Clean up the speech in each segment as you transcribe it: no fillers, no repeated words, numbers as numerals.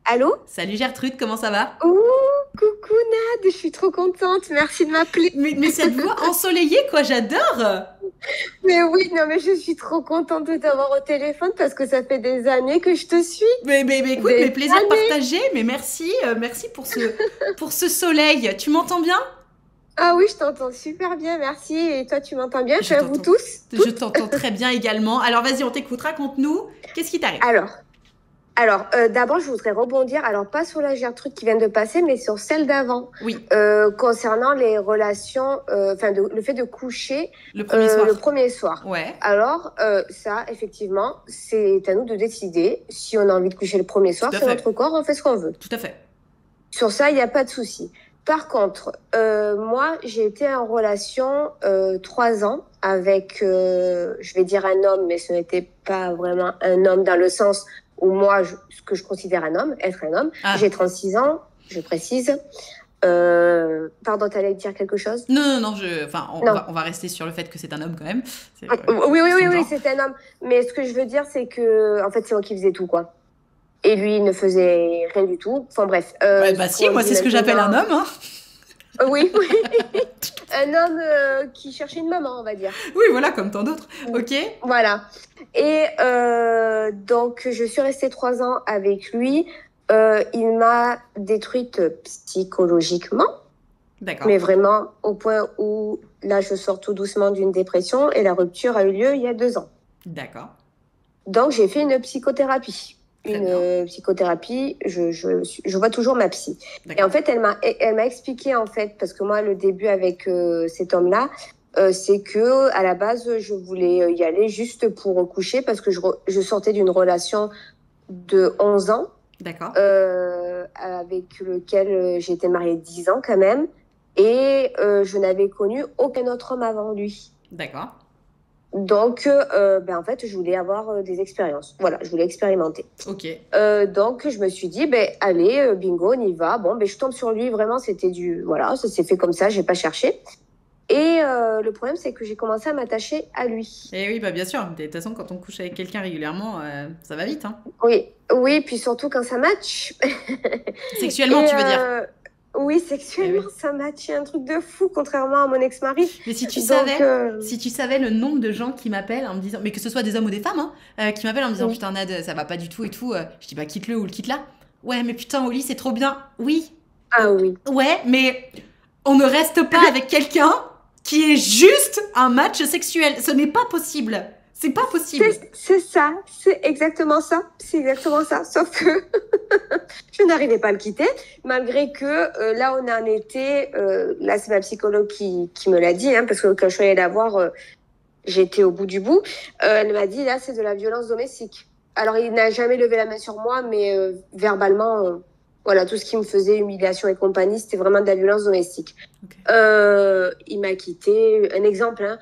Allô? Salut Gertrude, comment ça va? Ouh, coucou Nad, je suis trop contente, merci de m'appeler. Mais cette voix ensoleillée, quoi, j'adore! Mais oui, non, mais je suis trop contente de t'avoir au téléphone parce que ça fait des années que je te suis. Mais écoute, Des mes plaisirs années. partagés, mais merci, merci pour ce soleil. Tu m'entends bien? Ah oui, je t'entends super bien, merci. Et toi, tu m'entends bien? Je Enfin, vous t'entends, tous? je Toutes? t'entends très bien également. Alors vas-y, on t'écoute, raconte-nous, qu'est-ce qui t'arrive? Alors, d'abord, je voudrais rebondir, alors pas sur la Gertrude qui vient de passer, mais sur celle d'avant, Oui, concernant les relations, enfin, le fait de coucher le premier le soir. premier soir. Ouais, Alors, ça, effectivement, c'est à nous de décider. Si on a envie de coucher le premier tout soir, à c'est fait, notre corps, on fait ce qu'on veut. tout à fait. Sur ça, il n'y a pas de souci. Par contre, moi, j'ai été en relation 3 ans avec, je vais dire un homme, mais ce n'était pas vraiment un homme dans le sens où moi, ce que je considère un homme, être un homme. J'ai Ah, 36 ans, je précise. Pardon, t'allais dire quelque chose? non, enfin, Non. on va rester sur le fait que c'est un homme quand même. C'est Oui, oui, oui, question de oui, genre. c'est un homme. Mais ce que je veux dire, c'est que, en fait, c'est moi qui faisais tout, quoi. Et lui, il ne faisait rien du tout. Enfin, bref, Ouais, bah ce si, qu'on moi dit c'est ce que j'appelle un maintenant. homme, hein. Oui, oui. Un homme qui cherchait une maman, on va dire. Oui, voilà, comme tant d'autres. Ok, Voilà. Et donc, je suis restée 3 ans avec lui. Il m'a détruite psychologiquement, d'accord, mais vraiment au point où là, je sors tout doucement d'une dépression et la rupture a eu lieu il y a 2 ans. d'accord, Donc, j'ai fait une psychothérapie. très Une bien, psychothérapie, je vois toujours ma psy. Et en d'accord. fait, elle m'a expliqué, en fait, parce que moi, le début avec cet homme-là, c'est que à la base, je voulais y aller juste pour coucher parce que je sortais d'une relation de 11 ans D'accord, avec lequel j'étais mariée 10 ans quand même. Et je n'avais connu aucun autre homme avant lui. d'accord. Donc, en fait, je voulais avoir des expériences. Voilà, je voulais expérimenter. Ok. Donc, je me suis dit, ben, allez, bingo, on y va. Bon, ben, je tombe sur lui, vraiment, c'était du... Voilà, ça s'est fait comme ça, j'ai pas cherché. Et le problème, c'est que j'ai commencé à m'attacher à lui. Et oui, bah bien sûr. De toute façon, quand on couche avec quelqu'un régulièrement, ça va vite, hein. Oui, oui, puis surtout quand ça match. Sexuellement, Et tu veux dire? oui, Eh sexuellement, oui. ça matchait un truc de fou, contrairement à mon ex-mari. Mais si tu Donc, savais, si tu savais le nombre de gens qui m'appellent en me disant, mais que ce soit des hommes ou des femmes, hein, qui m'appellent en me disant, oui. putain, Nad, ça va pas du tout et tout, je dis, bah quitte-le ou le quitte-là. Ouais, mais putain, au lit, c'est trop bien. Oui. Ah Oh, oui. ouais, mais on ne reste pas avec quelqu'un qui est juste un match sexuel. Ce n'est pas possible. C'est pas possible. C'est ça, c'est exactement ça, c'est exactement ça. Sauf que je n'arrivais pas à le quitter, malgré que là on en était, là c'est ma psychologue qui me l'a dit, hein, parce que quand je suis allée la voir, j'étais au bout du bout. Elle m'a dit là c'est de la violence domestique. Alors il n'a jamais levé la main sur moi, mais verbalement, voilà, tout ce qui me faisait humiliation et compagnie, c'était vraiment de la violence domestique. Ok. Il m'a quitté, un exemple, hein,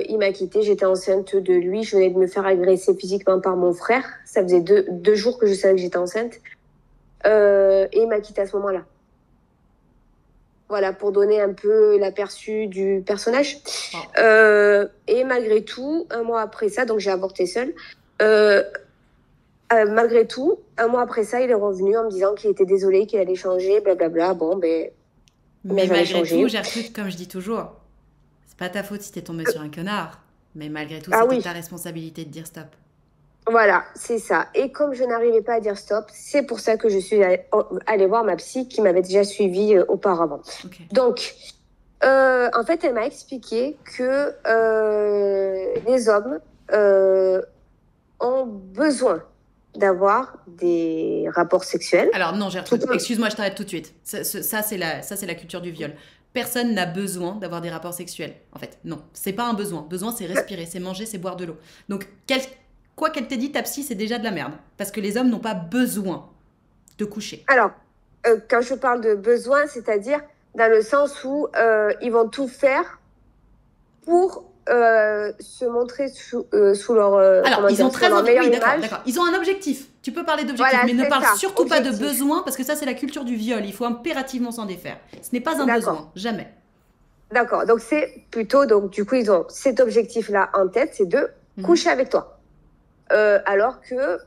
il m'a quitté, j'étais enceinte de lui, je venais de me faire agresser physiquement par mon frère, ça faisait deux jours que je savais que j'étais enceinte, et il m'a quitté à ce moment-là. Voilà, pour donner un peu l'aperçu du personnage. Oh. Et malgré tout, un mois après ça, donc j'ai avorté seule, euh, malgré tout, un mois après ça, il est revenu en me disant qu'il était désolé, qu'il allait changer, blablabla. Bon, ben Mais j'allais malgré tout, changer. Gertrude, comme je dis toujours, c'est pas ta faute si t'es tombée sur un connard. Mais malgré tout, Ah c'était ta oui, responsabilité de dire stop. voilà, c'est ça. Et comme je n'arrivais pas à dire stop, c'est pour ça que je suis allée voir ma psy qui m'avait déjà suivie auparavant. Ok. Donc, en fait, elle m'a expliqué que les hommes ont besoin d'avoir des rapports sexuels. Alors non, Tout Gertrude, excuse-moi, je t'arrête tout de suite. Ça, c'est la culture du viol. Personne n'a besoin d'avoir des rapports sexuels. En fait, non, c'est pas un besoin. Besoin, c'est respirer, c'est manger, c'est boire de l'eau. Donc, quoi qu'elle t'ait dit, ta psy, c'est déjà de la merde. Parce que les hommes n'ont pas besoin de coucher. Alors, quand je parle de besoin, c'est-à-dire dans le sens où ils vont tout faire pour se montrer sous leur, Alors, comment ils ont dire, sur très leur envie. meilleure Oui, d'accord, image. d'accord. Ils ont un objectif. Tu peux parler d'objectif, Voilà, mais ne c'est parle ça, surtout pas de objectif. besoin, parce que ça, c'est la culture du viol. Il faut impérativement s'en défaire. Ce n'est pas un D'accord, besoin, jamais. d'accord. Donc, c'est plutôt, donc, du coup, ils ont cet objectif-là en tête, c'est de Mhm. coucher avec toi. Alors que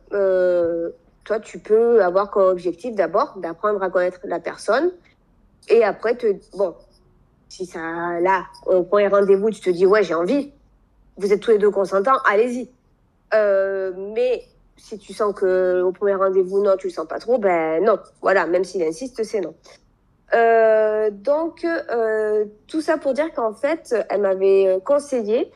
toi, tu peux avoir comme objectif d'abord d'apprendre à connaître la personne. Et après, bon, si ça, là, au premier rendez-vous, tu te dis, ouais, j'ai envie, vous êtes tous les deux consentants, allez-y. Mais si tu sens que au premier rendez-vous, non, tu le sens pas trop, ben non. Voilà, même s'il insiste, c'est non. Donc, tout ça pour dire qu'en fait, elle m'avait conseillé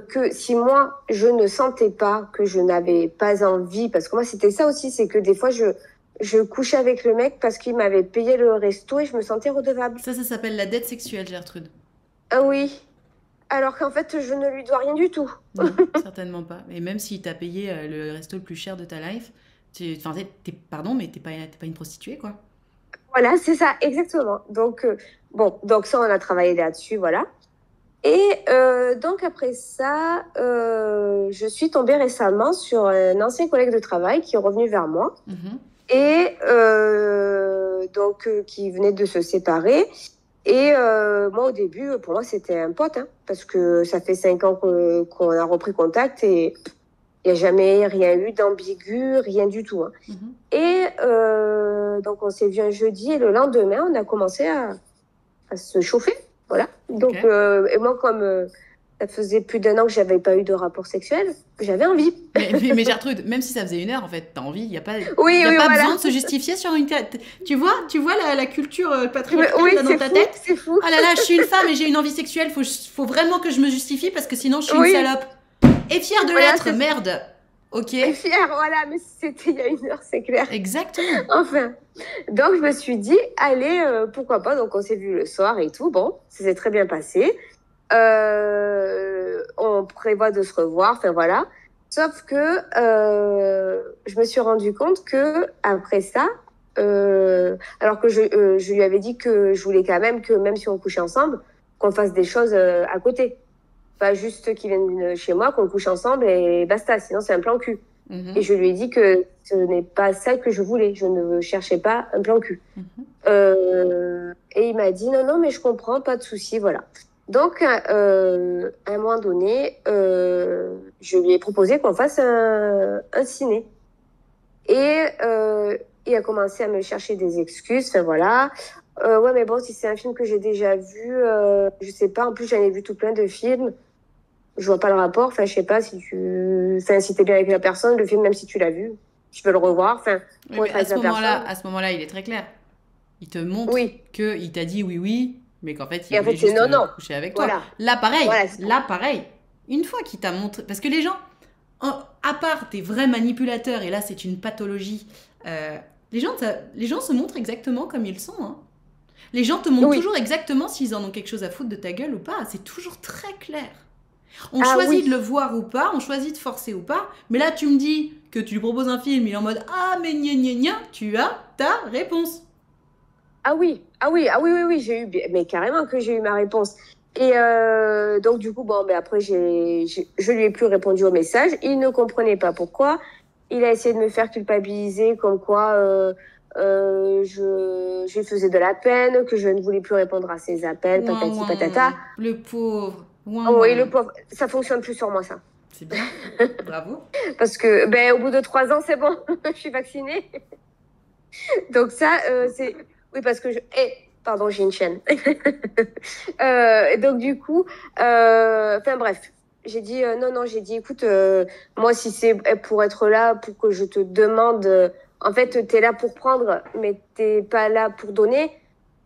que si moi, je ne sentais pas, que je n'avais pas envie, parce que moi, c'était ça aussi, c'est que des fois, je couchais avec le mec parce qu'il m'avait payé le resto et je me sentais redevable. Ça s'appelle la dette sexuelle, Gertrude. Ah oui, alors qu'en fait, je ne lui dois rien du tout. Non, certainement pas. Et même s'il t'a payé le resto le plus cher de ta life, pardon, mais t'es pas une prostituée, quoi. Voilà, c'est ça, exactement. Donc, bon, donc ça, on a travaillé là-dessus, voilà. Et donc, après ça, je suis tombée récemment sur un ancien collègue de travail qui est revenu vers moi. Et donc, qui venait de se séparer. Et moi, au début, pour moi, c'était un pote, hein, parce que ça fait 5 ans qu'on a repris contact et il n'y a jamais rien eu d'ambigu, rien du tout. Hein. Et donc, on s'est vu un jeudi et le lendemain, on a commencé à se chauffer. Voilà. Donc, et moi, comme ça faisait plus d'1 an que j'avais pas eu de rapport sexuel, j'avais envie. Mais Gertrude, même si ça faisait 1 heure, en fait, t'as envie, il n'y a pas, besoin de se justifier sur une tête. Tu vois la culture patriarcale là, dans ta tête. C'est fou. Ah là là, je suis une femme et j'ai une envie sexuelle, faut vraiment que je me justifie parce que sinon je suis une salope. Et fière de l'être, merde. Ok. Et fière, voilà, mais c'était il y a 1 heure, c'est clair. Exactement. Enfin, donc je me suis dit, allez, pourquoi pas. Donc on s'est vu le soir et tout. Bon, ça s'est très bien passé. On prévoit de se revoir, enfin voilà. Sauf que je me suis rendu compte que après ça, alors que je lui avais dit que je voulais quand même que même si on couchait ensemble, qu'on fasse des choses à côté. Pas juste qu'ils viennent chez moi, qu'on couche ensemble et basta, sinon c'est un plan cul. Et je lui ai dit que ce n'est pas ça que je voulais, je ne cherchais pas un plan cul. Et il m'a dit non, mais je comprends, pas de souci, voilà. Donc, à un moment donné, je lui ai proposé qu'on fasse un ciné. Et il a commencé à me chercher des excuses, enfin voilà. Ouais, mais bon, si c'est un film que j'ai déjà vu, je sais pas, en plus j'en ai vu tout plein de films. Je vois pas le rapport, enfin je sais pas si t'es bien avec la personne, le film, même si tu l'as vu, tu peux le revoir, enfin. Oui, à ce moment-là, il est très clair. Il te montre que il t'a dit oui, mais qu'en fait il voulait juste coucher avec toi. Là pareil. Une fois qu'il t'a montré, parce que les gens, à part des vrais manipulateurs, et là c'est une pathologie, les gens se montrent exactement comme ils sont. Hein. Les gens te montrent toujours exactement s'ils en ont quelque chose à foutre de ta gueule ou pas. C'est toujours très clair. On choisit de le voir ou pas, on choisit de forcer ou pas. Mais là, tu me dis que tu lui proposes un film, il est en mode « Ah, mais gna, tu as ta réponse. » oui, j'ai eu, mais carrément que j'ai eu ma réponse. Et donc, du coup, bon, après, je lui ai plus répondu au message. Il ne comprenait pas pourquoi. Il a essayé de me faire culpabiliser, comme quoi je lui faisais de la peine, que je ne voulais plus répondre à ses appels, patati patata. Le pauvre. Oui, le pauvre. Ça fonctionne plus sur moi, ça. C'est bien. Bravo. Parce que, au bout de 3 ans, c'est bon. Je suis vaccinée. Donc ça, c'est... Oui, parce que pardon, j'ai une chaîne. Donc du coup, enfin bref, j'ai dit non, j'ai dit écoute, moi si c'est pour être là, pour que je te demande, en fait, t'es là pour prendre, mais t'es pas là pour donner.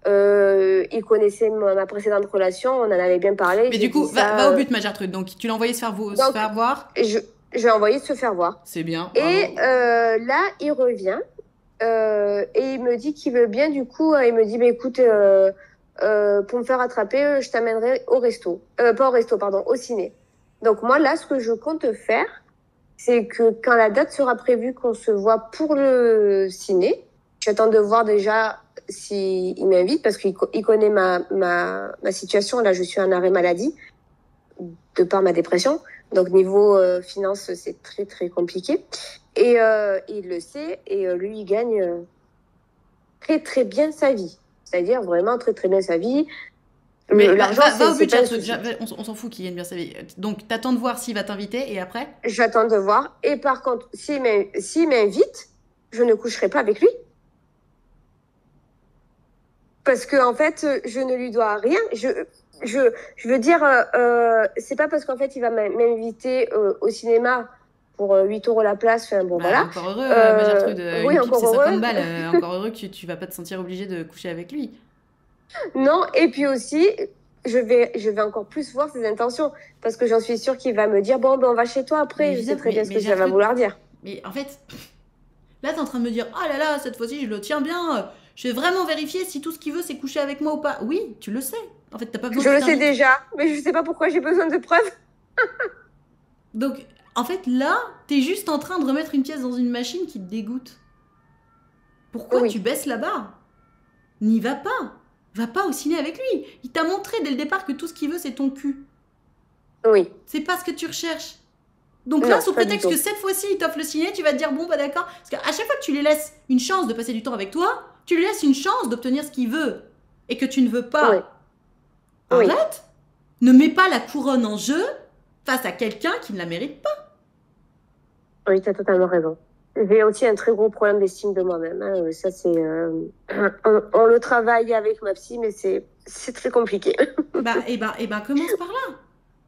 Il connaissait ma précédente relation, on en avait bien parlé. Mais du coup, va au but, ma Gertrude. Donc tu l'as envoyé se faire voir. Je l'ai envoyé se faire voir. C'est bien. Et là, il revient. Et il me dit qu'il veut bien, du coup, il me dit, écoute, pour me faire attraper, je t'amènerai au resto. Pas au resto, pardon, au ciné. Donc moi, là, ce que je compte faire, c'est que quand la date sera prévue qu'on se voit pour le ciné, j'attends de voir déjà s'il m'invite, parce qu'il connaît ma situation. Là, je suis en arrêt maladie, de par ma dépression. Donc niveau finance, c'est très, très compliqué. Et il le sait, et lui, il gagne très, très bien sa vie. C'est-à-dire vraiment très, très bien sa vie. Mais l'argent, va au but, on s'en fout qu'il gagne bien sa vie. Donc, t'attends de voir s'il va t'inviter, et après ? J'attends de voir. Et par contre, s'il m'invite, je ne coucherai pas avec lui. Parce que, en fait, je ne lui dois rien. Je veux dire, c'est pas parce qu'en fait, il va m'inviter au cinéma pour 8 euros la place. Enfin, bon, Bah, voilà. encore heureux, ma Gertrude. Oui, Une pipe, encore c'est 50 heureux. balles. Encore heureux que tu vas pas te sentir obligé de coucher avec lui. Non, et puis aussi, je vais encore plus voir ses intentions. Parce que j'en suis sûre qu'il va me dire, bon, ben, on va chez toi après. Mais Je sais très évidemment, bien ce que ça va vouloir dire. Mais en fait, là, t'es en train de me dire, oh là là, cette fois-ci, je le tiens bien. Je vais vraiment vérifier si tout ce qu'il veut, c'est coucher avec moi ou pas. Oui, tu le sais. En fait, t'as pas besoin Je que le je sais t'invite. déjà, mais je sais pas pourquoi j'ai besoin de preuves. Donc, en fait, là, t'es juste en train de remettre une pièce dans une machine qui te dégoûte. Pourquoi Oui. tu baisses la barre? N'y va pas. Va pas au ciné avec lui. Il t'a montré dès le départ que tout ce qu'il veut, c'est ton cul. Oui. C'est pas ce que tu recherches. Donc Non, là, sous pas du prétexte tout. que cette fois-ci, il t'offre le ciné, tu vas te dire, bon, bah d'accord. Parce qu'à chaque fois que tu lui laisses une chance de passer du temps avec toi, tu lui laisses une chance d'obtenir ce qu'il veut. Et que tu ne veux pas. Oui. Oui. Arrête. Ne mets pas la couronne en jeu face à quelqu'un qui ne la mérite pas. Oui, tu as totalement raison. J'ai aussi un très gros problème d'estime de moi-même. Hein. Ça, c'est. On le travaille avec ma psy, mais c'est très compliqué. Et ben, commence par là.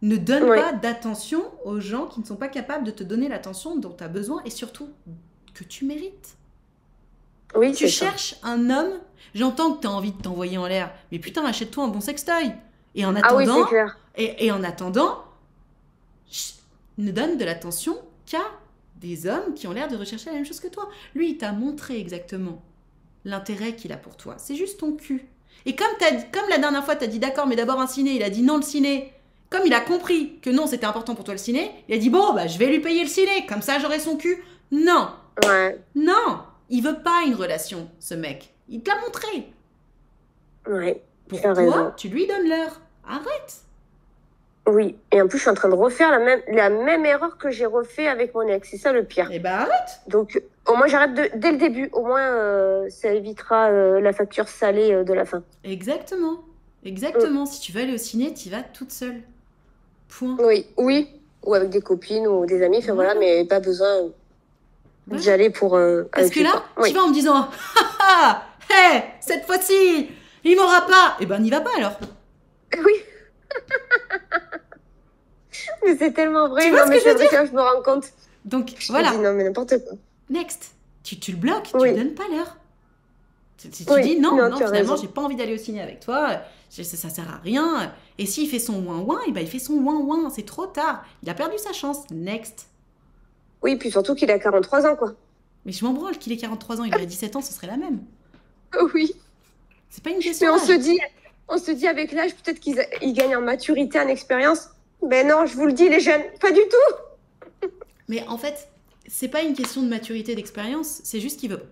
Ne donne Oui. pas d'attention aux gens qui ne sont pas capables de te donner l'attention dont tu as besoin et surtout que tu mérites. Oui, Tu c'est ça. cherches un homme, j'entends que tu as envie de t'envoyer en l'air, mais putain, achète-toi un bon sextoy. Et en Ah oui, attendant, c'est clair. et en attendant, ne donne de l'attention qu'à des hommes qui ont l'air de rechercher la même chose que toi. Lui, il t'a montré exactement l'intérêt qu'il a pour toi. C'est juste ton cul. Et comme la dernière fois, tu as dit d'accord, mais d'abord un ciné, il a dit non le ciné. Comme il a compris que non, c'était important pour toi le ciné, il a dit bon, bah je vais lui payer le ciné, comme ça j'aurai son cul. Non, Ouais. non, il veut pas une relation, ce mec. Il te l'a montré. Ouais. Tu as Pour raison. toi, tu lui donnes l'heure. Arrête. Oui. Et en plus, je suis en train de refaire la même erreur que j'ai refait avec mon ex. C'est ça le pire. Eh ben arrête. Donc, au moins, j'arrête dès le début. Au moins, ça évitera la facture salée de la fin. Exactement. Exactement. Si tu veux aller au ciné, tu y vas toute seule. Point. Oui. Oui. Ou avec des copines ou des amis. Enfin, voilà, mais pas besoin Voilà. d'y aller pour. Parce avec que lui, là, quoi. tu Oui. vas en me disant ah, hé, cette fois-ci, il m'aura pas. Eh ben n'y va pas alors. Oui. Mais c'est tellement vrai. Tu vois Non, ce mais que je veux c'est vrai que là, je me rends compte. Donc Je me voilà. dis non, mais n'importe quoi. Next. Tu le bloques, Oui. tu lui donnes pas l'heure. Tu Oui. dis non, Non, non, tu as finalement, raison. j'ai pas envie d'aller au ciné avec toi. Ça sert à rien. Et s'il fait son ouin-ouin, eh ben, il fait son ouin-ouin. C'est trop tard. Il a perdu sa chance. Next. Oui, puis surtout qu'il a 43 ans, quoi. Mais je m'en branle qu'il ait 43 ans, il aurait 17 ans, ce serait la même. Oui. C'est pas une Mais question on d'âge. se dit avec l'âge, peut-être qu'il gagne en maturité, en expérience. Ben non, je vous le dis, les jeunes, pas du tout. Mais en fait, c'est pas une question de maturité, d'expérience, c'est juste qu'il veut.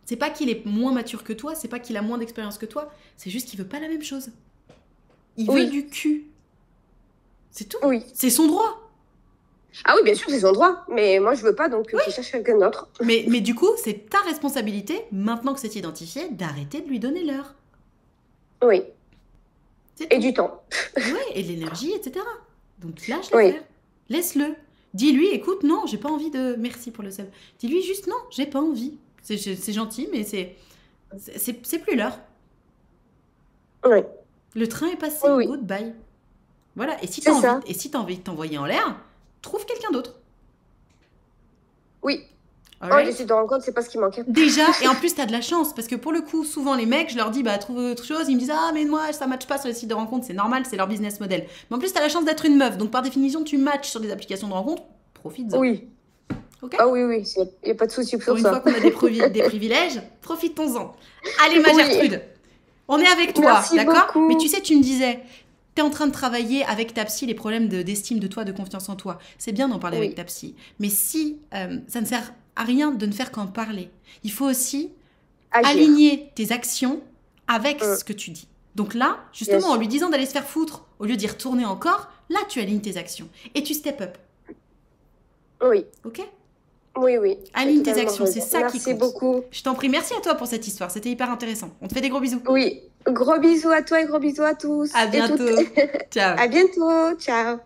C'est pas qu'il est moins mature que toi, c'est pas qu'il a moins d'expérience que toi, c'est juste qu'il veut pas la même chose. Il Oui. veut du cul. C'est tout. Oui. C'est son droit. Ah oui, bien sûr, c'est son droit. Mais moi, je veux pas, donc je cherche quelqu'un d'autre. Mais du coup, c'est ta responsabilité, maintenant que c'est identifié, d'arrêter de lui donner l'heure. Oui. C'est Et tout. du temps. Ouais, et de l'énergie, etc. Donc lâche-le Oui. faire. Laisse-le. Dis-lui, écoute, non, j'ai pas envie de... Merci pour le sub. Dis-lui juste, non, j'ai pas envie. C'est gentil, mais c'est plus l'heure. Oui. Le train est passé, Oui, oui. goodbye. Voilà, et si C'est ça. t'as envie de t'envoyer en l'air, trouve quelqu'un d'autre. Oui. Alright. Oh, les sites de rencontre, c'est pas ce qui manquait. Déjà, et en plus t'as de la chance, parce que pour le coup, souvent les mecs, je leur dis, bah trouve autre chose, ils me disent, ah mais moi ça matche pas sur les sites de rencontre, c'est normal, c'est leur business model. Mais en plus t'as la chance d'être une meuf, donc par définition tu matches sur des applications de rencontre, profites-en. Oui. Ok. Ah oui, oui, il n'y a pas de souci Pour pour une ça. fois qu'on a des privilèges, profitons-en. Allez ma Oui. Gertrude, on est avec toi, Merci d'accord? beaucoup. Mais tu sais, tu me disais, t'es en train de travailler avec ta psy les problèmes d'estime de toi, de confiance en toi. C'est bien d'en parler Oui. avec ta psy. Mais si ça ne sert à rien de ne faire qu'en parler, il faut aussi Agir. aligner tes actions avec Mm. ce que tu dis. Donc là, justement, Bien en sûr. lui disant d'aller se faire foutre, au lieu d'y retourner encore, là, tu alignes tes actions. Et tu step up, Oui. ok? Oui, oui. Aligne Tu as tes totalement actions, c'est raison. ça qui Merci compte. beaucoup. Je t'en prie, merci à toi pour cette histoire, c'était hyper intéressant. On te fait des gros bisous. Oui. Gros bisous à toi et gros bisous à tous. À et toutes. bientôt. Ciao. À bientôt. Ciao.